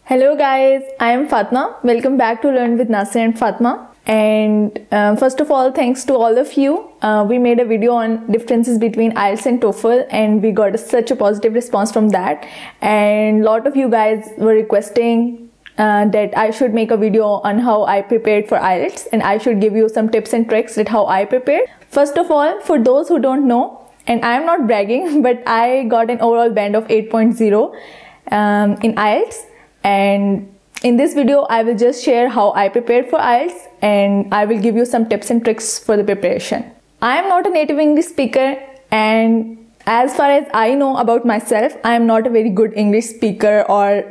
Hello guys, I am Fatma. Welcome back to Learn with Nasir and Fatma. And first of all, thanks to all of you. We made a video on differences between IELTS and TOEFL and we got such a positive response from that. And a lot of you guys were requesting that I should make a video on how I prepared for IELTS and I should give you some tips and tricks that how I prepared. First of all, for those who don't know, and I am not bragging, but I got an overall band of 8.0 in IELTS. And in this video, I will just share how I prepared for IELTS and I will give you some tips and tricks for the preparation. I am not a native English speaker, and as far as I know about myself, I am not a very good English speaker or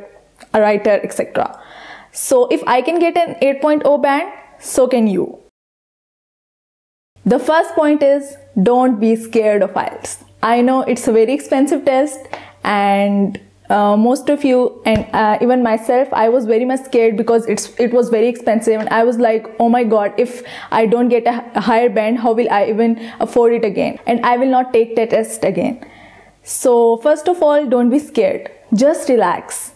a writer, etc. So if I can get an 8.0 band, so can you. The first point is, don't be scared of IELTS. I know it's a very expensive test, and most of you and even myself, I was very much scared because it was very expensive, and I was like, oh my god, if I don't get a higher band, how will I even afford it again, and I will not take that test again. So first of all, don't be scared, just relax.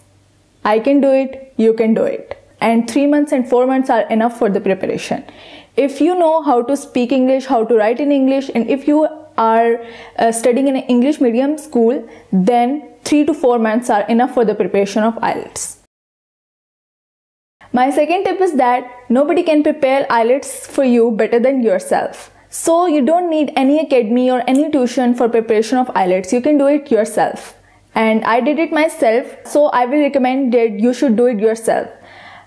I can do it, you can do it, and 3 months and 4 months are enough for the preparation. If you know how to speak English, how to write in English, and if you are studying in an English medium school, then 3 to 4 months are enough for the preparation of IELTS. My second tip is that nobody can prepare IELTS for you better than yourself. So you don't need any academy or any tuition for preparation of IELTS. You can do it yourself. And I did it myself, so I will recommend that you should do it yourself.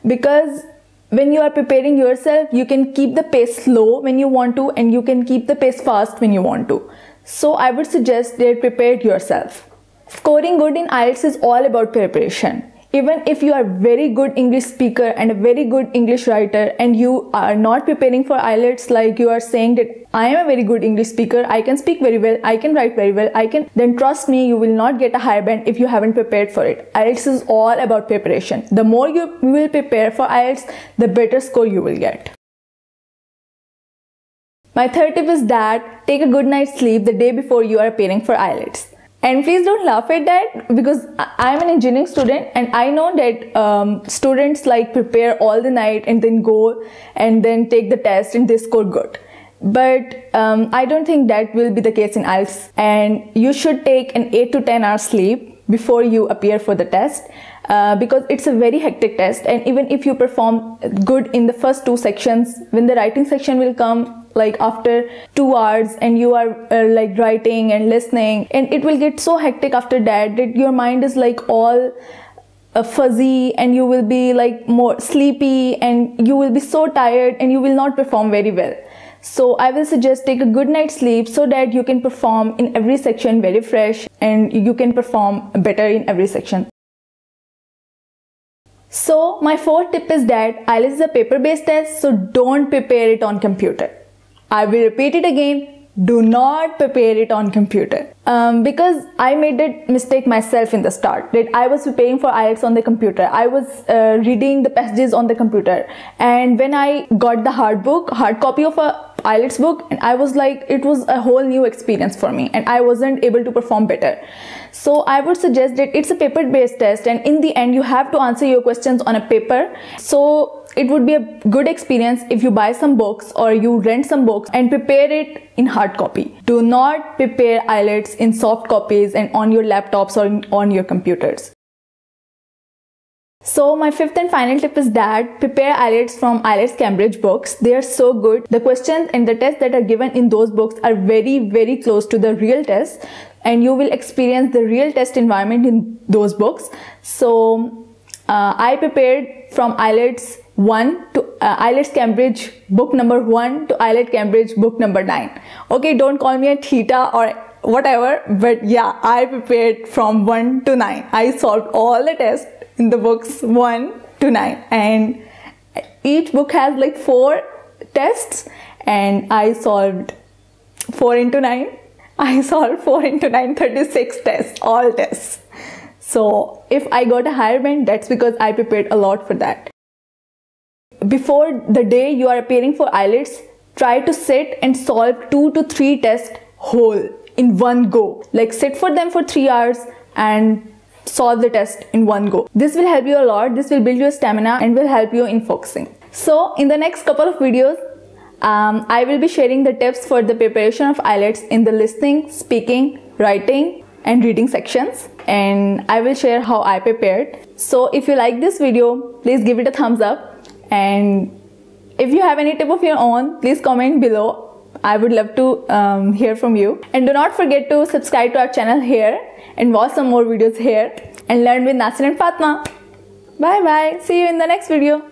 Because when you are preparing yourself, you can keep the pace slow when you want to, and you can keep the pace fast when you want to. So I would suggest that prepare it yourself. Scoring good in IELTS is all about preparation. Even if you are a very good English speaker and a very good English writer and you are not preparing for IELTS, like you are saying that I am a very good English speaker, I can speak very well, I can write very well, then trust me, you will not get a higher band if you haven't prepared for it. IELTS is all about preparation. The more you will prepare for IELTS, the better score you will get. My third tip is that take a good night's sleep the day before you are appearing for IELTS. And please don't laugh at that, because I'm an engineering student and I know that students like prepare all the night and then go and then take the test and they score good. But I don't think that will be the case in IELTS, and you should take an 8 to 10 hours sleep before you appear for the test. Because it's a very hectic test, and even if you perform good in the first 2 sections, when the writing section will come like after 2 hours and you are like writing and listening, and it will get so hectic after that your mind is like all fuzzy and you will be like more sleepy and you will be so tired and you will not perform very well. So I will suggest take a good night's sleep so that you can perform in every section very fresh and you can perform better in every section. So my fourth tip is that IELTS is a paper-based test, so don't prepare it on computer. I will repeat it again, do not prepare it on computer. Because I made that mistake myself in the start, that I was preparing for IELTS on the computer. I was reading the passages on the computer, and when I got the hard copy of a IELTS book, and I was like, it was a whole new experience for me and I wasn't able to perform better. So I would suggest that it's a paper-based test, and in the end you have to answer your questions on a paper. So it would be a good experience if you buy some books or you rent some books and prepare it in hard copy. Do not prepare IELTS in soft copies and on your laptops or on your computers. So my fifth and final tip is that prepare IELTS from IELTS Cambridge books. They are so good. The questions and the tests that are given in those books are very, very close to the real test, and you will experience the real test environment in those books. So I prepared from IELTS 1 to IELTS Cambridge book number 1 to IELTS Cambridge book number 9. Okay, don't call me a theta or whatever, but yeah, I prepared from 1 to 9. I solved all the tests in the books 1 to 9, and each book has like 4 tests, and I solved 4 into 9. I solved 4 into 9, 36 tests, all tests. So if I got a higher band, that's because I prepared a lot for that. Before the day you are appearing for IELTS, try to sit and solve 2 to 3 tests whole in one go. Like sit for them for 3 hours and solve the test in one go. This will help you a lot. This will build your stamina and will help you in focusing. So in the next couple of videos, I will be sharing the tips for the preparation of IELTS in the listening, speaking, writing and reading sections, and I will share how I prepared. So if you like this video, please give it a thumbs up, and if you have any tip of your own, please comment below. I would love to hear from you. And do not forget to subscribe to our channel here and watch some more videos here and learn with Nasreen and Fatma. Bye bye. See you in the next video.